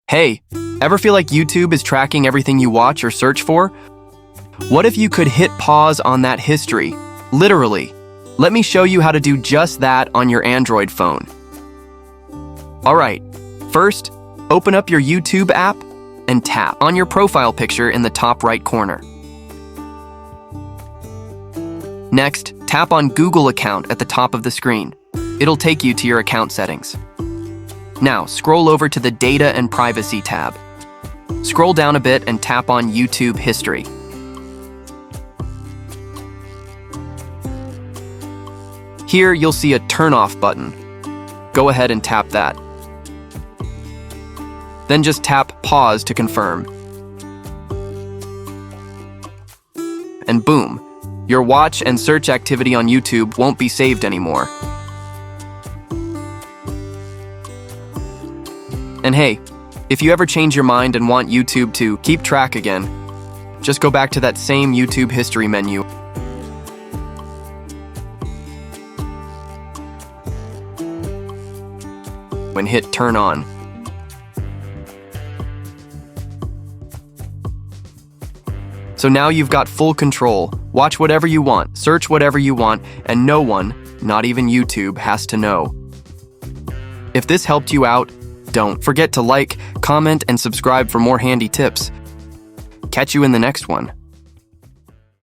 Hey, ever feel like YouTube is tracking everything you watch or search for? What if you could hit pause on that history? Literally. Let me show you how to do just that on your Android phone. Alright, first, open up your YouTube app and tap on your profile picture in the top right corner. Next, tap on Google account at the top of the screen. It'll take you to your account settings. Now, scroll over to the Data and Privacy tab. Scroll down a bit and tap on YouTube History. Here, you'll see a Turn Off button. Go ahead and tap that. Then just tap Pause to confirm. And boom, your watch and search activity on YouTube won't be saved anymore. And hey, if you ever change your mind and want YouTube to keep track again, just go back to that same YouTube history menu and hit Turn On. So now you've got full control. Watch whatever you want, search whatever you want, and no one, not even YouTube, has to know. If this helped you out, don't forget to like, comment, and subscribe for more handy tips. Catch you in the next one.